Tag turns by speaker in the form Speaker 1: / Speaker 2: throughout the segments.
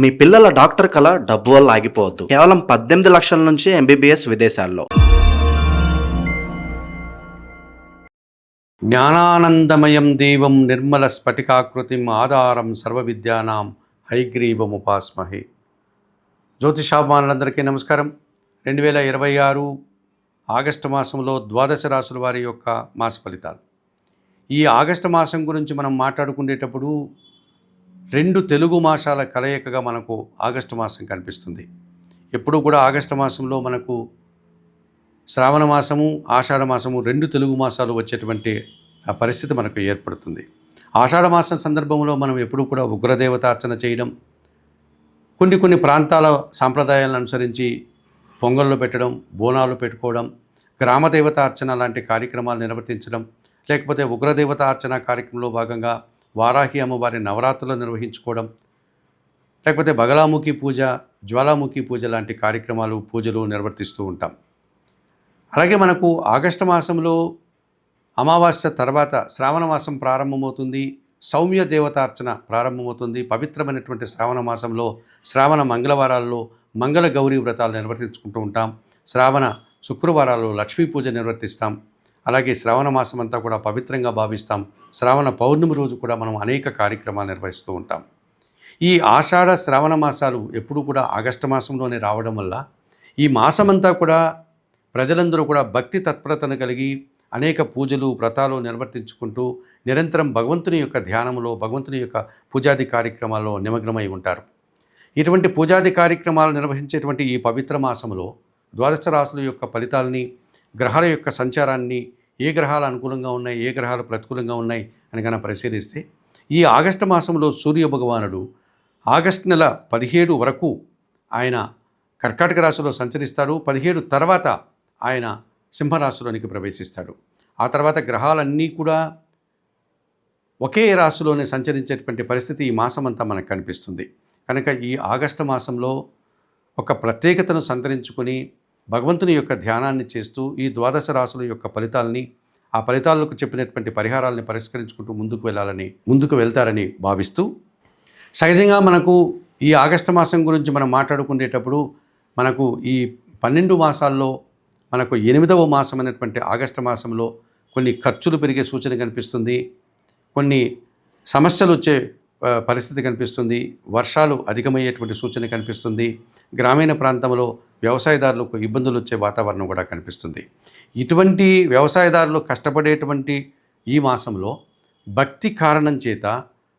Speaker 1: మీ పిల్లల డాక్టర్ కల డబ్బు వల్ల ఆగిపోవద్దు. కేవలం 18 లక్షల నుంచి ఎంబీబీఎస్ విదేశాల్లో.
Speaker 2: జ్ఞానానందమయం దేవం నిర్మల స్ఫటికాకృతిం ఆధారం సర్వవిద్యానాం హైగ్రీవముపాస్మహే. జ్యోతిషాభిమానులందరికీ నమస్కారం. 2026 ఆగస్టు మాసంలో ద్వాదశ రాశుల వారి యొక్క మాస ఫలితాలు. ఈ ఆగస్టు మాసం గురించి మనం మాట్లాడుకునేటప్పుడు 2 తెలుగు మాసాల కలయికగా మనకు ఆగస్టు మాసం కనిపిస్తుంది. ఎప్పుడు కూడా ఆగస్టు మాసంలో మనకు శ్రావణ మాసము, ఆషాఢ మాసము 2 తెలుగు మాసాలు వచ్చేటువంటి పరిస్థితి మనకు ఏర్పడుతుంది. ఆషాఢ మాసం సందర్భంలో మనం ఎప్పుడు కూడా ఉగ్రదేవతార్చన చేయడం, కొన్ని ప్రాంతాల సాంప్రదాయాలను అనుసరించి పొంగళ్ళు పెట్టడం, బోనాలు పెట్టుకోవడం, గ్రామదేవతార్చన లాంటి కార్యక్రమాలు నిర్వర్తించడం, లేకపోతే ఉగ్రదేవతార్చన కార్యక్రమంలో భాగంగా వారాహి అమ్మవారి నవరాత్రులు నిర్వహించుకోవడం, లేకపోతే బగలాముఖి పూజ, జ్వాలాముఖి పూజ లాంటి కార్యక్రమాలు, పూజలు నిర్వర్తిస్తూ ఉంటాం. అలాగే మనకు ఆగస్టు మాసంలో అమావాస్య తర్వాత శ్రావణ మాసం ప్రారంభమవుతుంది. సౌమ్య దేవతార్చన ప్రారంభమవుతుంది. పవిత్రమైనటువంటి శ్రావణ మాసంలో శ్రావణ మంగళవారాల్లో మంగళ గౌరీ వ్రతాలు నిర్వర్తించుకుంటూ ఉంటాం. శ్రావణ శుక్రవారాల్లో లక్ష్మీ పూజ నిర్వర్తిస్తాం. అలాగే శ్రావణ మాసం అంతా కూడా పవిత్రంగా భావిస్తాం. శ్రావణ పౌర్ణమి రోజు కూడా మనం అనేక కార్యక్రమాలు నిర్వహిస్తూ ఉంటాం. ఈ ఆషాఢ శ్రావణ మాసాలు ఎప్పుడు కూడా ఆగస్టు మాసంలోనే రావడం వల్ల ఈ మాసమంతా కూడా ప్రజలందరూ కూడా భక్తి తత్పరతను కలిగి అనేక పూజలు, వ్రతాలు నిర్వర్తించుకుంటూ నిరంతరం భగవంతుని యొక్క ధ్యానంలో, భగవంతుని యొక్క పూజాది కార్యక్రమాల్లో నిమగ్నమై ఉంటారు. ఇటువంటి పూజాది కార్యక్రమాలు నిర్వహించేటువంటి ఈ పవిత్ర మాసంలో ద్వాదశ రాశుల యొక్క ఫలితాలని, గ్రహాల యొక్క సంచారాన్ని, ఏ గ్రహాలు అనుకూలంగా ఉన్నాయి, ఏ గ్రహాలు ప్రతికూలంగా ఉన్నాయి అని కనుక పరిశీలిస్తే ఈ ఆగస్టు మాసంలో సూర్య భగవానుడు ఆగస్టు నెల 17 వరకు ఆయన కర్కాటక రాశిలో సంచరిస్తాడు. 17 తర్వాత ఆయన సింహరాశిలోనికి ప్రవేశిస్తాడు. ఆ తర్వాత గ్రహాలన్నీ కూడా ఒకే రాశిలోనే సంచరించేటువంటి పరిస్థితి ఈ మాసమంతా మనకు కనిపిస్తుంది. కనుక ఈ ఆగస్టు మాసంలో ఒక ప్రత్యేకతను సంతరించుకొని భగవంతుని యొక్క ధ్యానాన్ని చేస్తూ ఈ ద్వాదశ రాశుల యొక్క ఫలితాలని, ఆ ఫలితాలకు చెప్పినటువంటి పరిహారాలని పరిష్కరించుకుంటూ ముందుకు వెళ్తారని భావిస్తూ, సహజంగా మనకు ఈ ఆగస్టు మాసం గురించి మనం మాట్లాడుకునేటప్పుడు మనకు ఈ 12 మాసాల్లో మనకు 8వ మాసం అనేటువంటి ఆగస్టు మాసంలో కొన్ని ఖర్చులు పెరిగే సూచన కనిపిస్తుంది. కొన్ని సమస్యలు వచ్చే పరిస్థితి కనిపిస్తుంది. వర్షాలు అధికమయ్యేటువంటి సూచన కనిపిస్తుంది. గ్రామీణ ప్రాంతంలో వ్యవసాయదారులకు ఇబ్బందులు వచ్చే వాతావరణం కూడా కనిపిస్తుంది. ఇటువంటి వ్యవసాయదారులు కష్టపడేటువంటి ఈ మాసంలో భక్తి కారణం చేత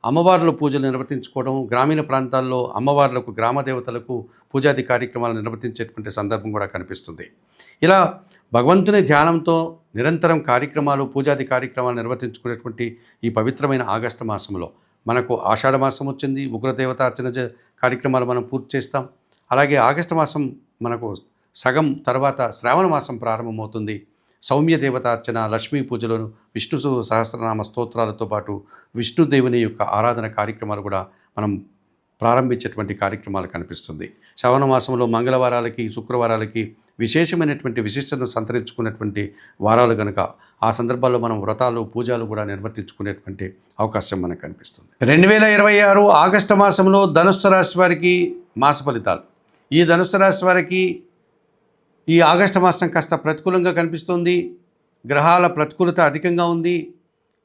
Speaker 2: అమ్మవార్ల పూజలు నిర్వర్తించుకోవడం, గ్రామీణ ప్రాంతాల్లో అమ్మవార్లకు, గ్రామ దేవతలకు పూజాది కార్యక్రమాలు నిర్వర్తించేటువంటి సందర్భం కూడా కనిపిస్తుంది. ఇలా భగవంతుని ధ్యానంతో నిరంతరం కార్యక్రమాలు, పూజాది కార్యక్రమాలు నిర్వర్తించుకునేటువంటి ఈ పవిత్రమైన ఆగస్టు మాసంలో మనకు ఆషాఢ మాసం వచ్చింది. ఉగ్రదేవతార్చన కార్యక్రమాలు మనం పూర్తి చేస్తాం. అలాగే ఆగస్టు మాసం మనకు సగం తర్వాత శ్రావణ మాసం ప్రారంభమవుతుంది. సౌమ్య దేవతార్చన, లక్ష్మీ పూజలను, విష్ణు సహస్రనామ స్తోత్రాలతో పాటు విష్ణుదేవుని యొక్క ఆరాధన కార్యక్రమాలు కూడా మనం ప్రారంభించేటువంటి కార్యక్రమాలు కనిపిస్తుంది. శ్రావణ మాసంలో మంగళవారాలకి, శుక్రవారాలకి విశేషమైనటువంటి విశిష్టతను సంతరించుకునేటువంటి వారాలు కనుక ఆ సందర్భాల్లో మనం వ్రతాలు, పూజలు కూడా నిర్వర్తించుకునేటువంటి అవకాశం మనకు కనిపిస్తుంది. 2026 ఆగస్టు మాసంలో ధనుస్సు రాశి వారికి మాస ఫలితాలు. ఈ ధనుస్సు రాశి వారికి ఈ ఆగస్టు మాసం కాస్త ప్రతికూలంగా కనిపిస్తుంది. గ్రహాల ప్రతికూలత అధికంగా ఉంది.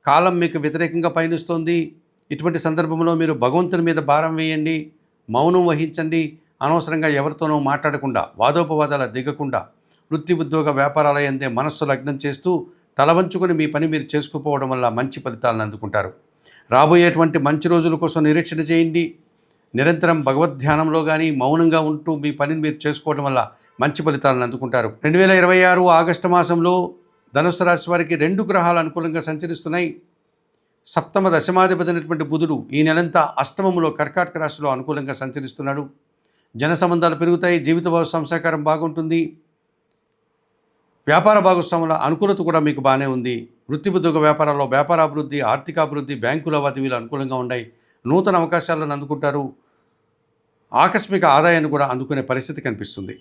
Speaker 2: కాలం మీకు వ్యతిరేకంగా పయనిస్తోంది. ఇటువంటి సందర్భంలో మీరు భగవంతుని మీద భారం వేయండి, మౌనం వహించండి. అనవసరంగా ఎవరితోనో మాట్లాడకుండా, వాదోపవాదాల దిగకుండా, వృత్తి ఉద్యోగ వ్యాపారాల యందే మనస్సు లగ్నం చేస్తూ తలవంచుకొని మీ పని మీరు చేసుకుపోవడం వల్ల మంచి ఫలితాలను అందుకుంటారు. రాబోయేటువంటి మంచి రోజుల కోసం నిరీక్షణ చేయండి. నిరంతరం భగవద్ధ్యానంలో కానీ మౌనంగా ఉంటూ మీ పనిని మీరు చేసుకోవడం వల్ల మంచి ఫలితాలను అందుకుంటారు. 2026 ఆగస్టు మాసంలో ధనుస్సు రాశి వారికి 2 గ్రహాలు అనుకూలంగా సంచరిస్తున్నాయి. సప్తమ దశమాధిపతి అయినటువంటి బుధుడు ఈ నెలంతా అష్టమంలో కర్కాటక రాశిలో అనుకూలంగా సంచరిస్తున్నాడు. జన సంబంధాలు పెరుగుతాయి. జీవిత భాగస్వామి సహకారం బాగుంటుంది. వ్యాపార భాగస్వాముల అనుకూలత కూడా మీకు బాగానే ఉంది. వృత్తి ఉద్యోగ వ్యాపారాల్లో వ్యాపారాభివృద్ధి, ఆర్థికాభివృద్ధి, బ్యాంకు లావాదేవీలు అనుకూలంగా ఉన్నాయి. నూతన అవకాశాలను అందుకుంటారు. ఆకస్మిక ఆదాయాన్ని కూడా అందుకునే పరిస్థితి కనిపిస్తుంది.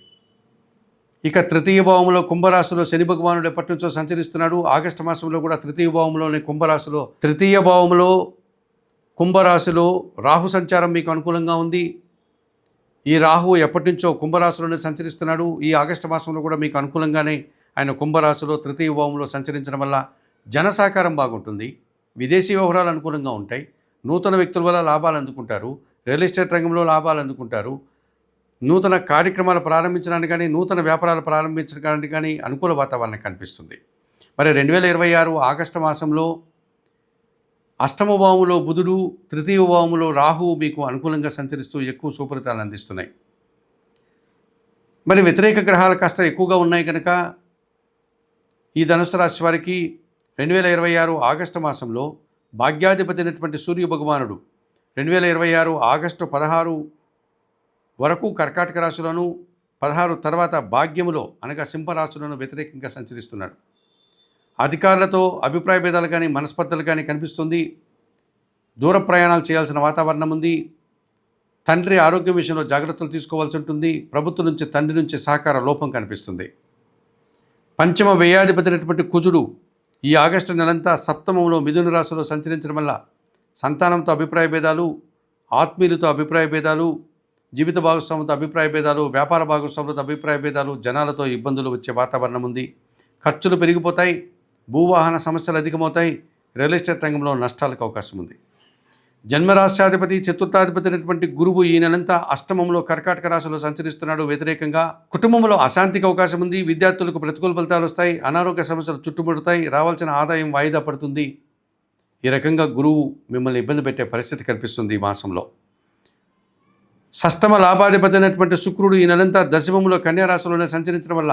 Speaker 2: ఇక తృతీయ భావంలో కుంభరాశిలో శని భగవానుడు ఎప్పటి నుంచో సంచరిస్తున్నాడు. ఆగస్టు మాసంలో కూడా తృతీయ భావంలోని తృతీయ భావంలో కుంభరాశిలో రాహు సంచారం మీకు అనుకూలంగా ఉంది. ఈ రాహువు ఎప్పటి నుంచో కుంభరాశిలోనే సంచరిస్తున్నాడు. ఈ ఆగస్టు మాసంలో కూడా మీకు అనుకూలంగానే ఆయన కుంభరాశిలో తృతీయ భావంలో సంచరించడం వల్ల జన సహకారం బాగుంటుంది. విదేశీ వ్యవహారాలు అనుకూలంగా ఉంటాయి. నూతన వ్యక్తుల వల్ల లాభాలు అందుకుంటారు. రియల్ ఎస్టేట్ రంగంలో లాభాలు అందుకుంటారు. నూతన కార్యక్రమాలు ప్రారంభించడానికి కానీ నూతన వ్యాపారాలు ప్రారంభించడానికి కానీ అనుకూల వాతావరణం కనిపిస్తుంది. మరి 2026 ఆగస్టు మాసంలో అష్టమ భావములో బుధుడు, తృతీయ భావములో రాహువు మీకు అనుకూలంగా సంచరిస్తూ ఎక్కువ శుభఫలితాలను అందిస్తున్నాయి. మరి వ్యతిరేక గ్రహాలు కాస్త ఎక్కువగా ఉన్నాయి కనుక ఈ ధనుసు రాశి వారికి 2026 ఆగస్టు మాసంలో భాగ్యాధిపతి అయినటువంటి సూర్య భగవానుడు 2026 ఆగస్టు 16 వరకు కర్కాటక రాశిలోను, 16 తర్వాత భాగ్యములో అనగా సింహరాశిలోను వ్యతిరేకంగా సంచరిస్తున్నాడు. అధికారులతో అభిప్రాయ భేదాలు కానీ మనస్పర్ధలు కానీ కనిపిస్తుంది. దూర ప్రయాణాలు చేయాల్సిన వాతావరణం ఉంది. తండ్రి ఆరోగ్యం విషయంలో జాగ్రత్తలు తీసుకోవాల్సి ఉంటుంది. ప్రభుత్వం నుంచి తండ్రి నుంచి సహకార లోపం కనిపిస్తుంది. పంచమ వ్యయాధిపతి అయినటువంటి కుజుడు ఈ ఆగస్టు నెలంతా సప్తమంలో మిథున రాశిలో సంచరించడం వల్ల సంతానంతో అభిప్రాయ భేదాలు, ఆత్మీయులతో అభిప్రాయ భేదాలు, జీవిత భాగస్వాములతో అభిప్రాయ భేదాలు, వ్యాపార భాగస్వాములతో అభిప్రాయ భేదాలు, జనాలతో ఇబ్బందులు వచ్చే వాతావరణం ఉంది. ఖర్చులు పెరిగిపోతాయి. భూవాహన సమస్యలు అధికమవుతాయి. రియల్ ఎస్టేట్ రంగంలో నష్టాలకు అవకాశం ఉంది. జన్మరాశ్యాధిపతి చతుర్థాధిపతి అయినటువంటి గురువు ఈ నెలంతా అష్టమంలో కర్కాటక రాశిలో సంచరిస్తున్నాడు వ్యతిరేకంగా. కుటుంబంలో అశాంతికి అవకాశం ఉంది. విద్యార్థులకు ప్రతికూల ఫలితాలు వస్తాయి. అనారోగ్య సమస్యలు చుట్టుముడతాయి. రావాల్సిన ఆదాయం వాయిదా పడుతుంది. ఈ రకంగా గురువు మిమ్మల్ని ఇబ్బంది పెట్టే పరిస్థితి కనిపిస్తుంది ఈ మాసంలో. షష్టమ లాభాధిపతి అయినటువంటి శుక్రుడు ఈ నెలంతా దశమంలో కన్యారాశిలోనే సంచరించడం వల్ల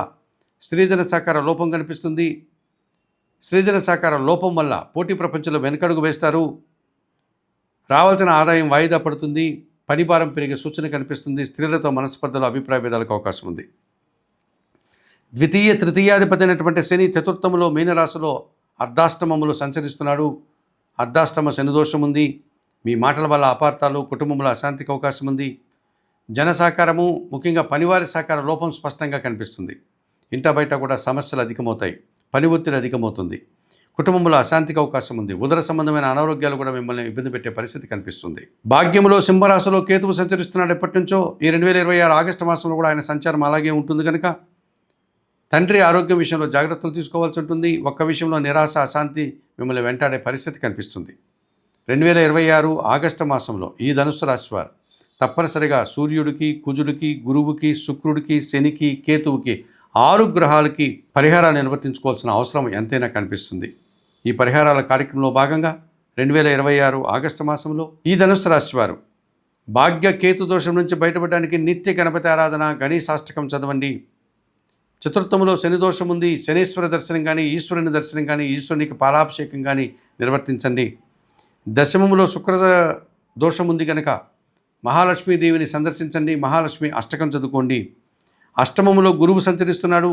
Speaker 2: స్త్రీజన సహకార లోపం కనిపిస్తుంది. స్త్రీజన సహకార లోపం వల్ల పోటీ ప్రపంచంలో వెనకడుగు వేస్తారు. రావాల్సిన ఆదాయం వాయిదా పడుతుంది. పని భారం పెరిగే సూచన కనిపిస్తుంది. స్త్రీలతో మనస్పర్ధలు, అభిప్రాయ భేదాలకు అవకాశం ఉంది. ద్వితీయ తృతీయాధిపతి అయినటువంటి శని చతుర్థములో మీనరాశిలో అర్ధాష్టమములో సంచరిస్తున్నాడు. అర్ధాష్టమ శనిదోషం ఉంది. మీ మాటల వల్ల అపార్థాలు, కుటుంబంలో అశాంతికి అవకాశం ఉంది. జన సహకారము, ముఖ్యంగా పనివారి సహకార లోపం స్పష్టంగా కనిపిస్తుంది. ఇంట బయట కూడా సమస్యలు అధికమవుతాయి. పని ఒత్తిడి అధికమవుతుంది. కుటుంబంలో అశాంతికి అవకాశం ఉంది. ఉదర సంబంధమైన అనారోగ్యాలు కూడా మిమ్మల్ని ఇబ్బంది పెట్టే పరిస్థితి కనిపిస్తుంది. భాగ్యములో సింహరాశిలో కేతువు సంచరిస్తున్నాడు ఎప్పటి నుంచో. ఈ 2026 ఆగస్టు మాసంలో కూడా ఆయన సంచారం అలాగే ఉంటుంది కనుక తండ్రి ఆరోగ్యం విషయంలో జాగ్రత్తలు తీసుకోవాల్సి ఉంటుంది. ఒక్క విషయంలో నిరాశ, అశాంతి మిమ్మల్ని వెంటాడే పరిస్థితి కనిపిస్తుంది. 2026 ఆగస్టు మాసంలో ఈ ధనుస్సు రాశి వారు తప్పనిసరిగా సూర్యుడికి, కుజుడికి, గురువుకి, శుక్రుడికి, శనికి, కేతువుకి 6 గ్రహాలకి పరిహారాలు నిర్వర్తించుకోవాల్సిన అవసరం ఎంతైనా కనిపిస్తుంది. ఈ పరిహారాల కార్యక్రమంలో భాగంగా 2026 ఆగస్టు మాసంలో ఈ ధనుస్సు రాశి వారు భాగ్య కేతు దోషం నుంచి బయటపడడానికి నిత్య గణపతి ఆరాధన, గణేశాష్టకం చదవండి. చతుర్థములో శని దోషం ఉంది. శనీశ్వర దర్శనం కానీ, ఈశ్వరుని దర్శనం కానీ, ఈశ్వరునికి పాలాభిషేకం కానీ నిర్వర్తించండి. దశమములో శుక్ర దోషం ఉంది కనుక మహాలక్ష్మీదేవిని సందర్శించండి. మహాలక్ష్మి అష్టకం చదువుకోండి. అష్టమములో గురువు సంచరిస్తున్నాడు.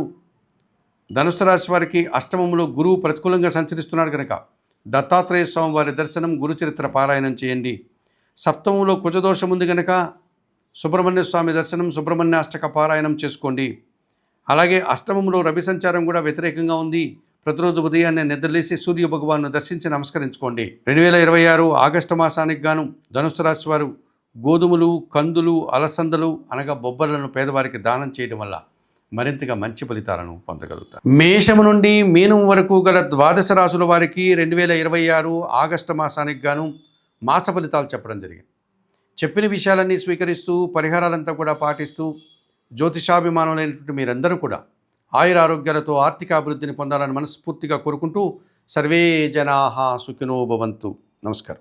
Speaker 2: ధనుసు రాశి వారికి అష్టమములో గురువు ప్రతికూలంగా సంచరిస్తున్నాడు కనుక దత్తాత్రేయ స్వామి వారి దర్శనం, గురుచరిత్ర పారాయణం చేయండి. సప్తమంలో కుజదోషం ఉంది కనుక సుబ్రహ్మణ్య స్వామి దర్శనం, సుబ్రహ్మణ్య అష్టక పారాయణం చేసుకోండి. అలాగే అష్టమంలో రవి సంచారం కూడా వ్యతిరేకంగా ఉంది. ప్రతిరోజు ఉదయాన్నే నిద్రలేసి సూర్య భగవాన్ను దర్శించి నమస్కరించుకోండి. 2026 ఆగస్టు మాసానికి గాను ధనుసు రాశి వారు గోధుమలు, కందులు, అలసందలు అనగా బొబ్బర్లను పేదవారికి దానం చేయడం వల్ల మరింతగా మంచి ఫలితాలను పొందగలుగుతారు. మేషము నుండి మీనం వరకు గల ద్వాదశ రాశుల వారికి 2026 ఆగస్టు మాసానికి గాను మాస ఫలితాలు చెప్పడం జరిగింది. చెప్పిన విషయాలన్నీ స్వీకరిస్తూ పరిహారాలంతా కూడా పాటిస్తూ జ్యోతిషాభిమానులైనటువంటి మీరందరూ కూడా ఆయుర ఆరోగ్యాలతో ఆర్థిక అభివృద్ధిని పొందాలని మనస్ఫూర్తిగా కోరుకుంటూ సర్వే జనాః సుఖినో భవంతు. నమస్కారం.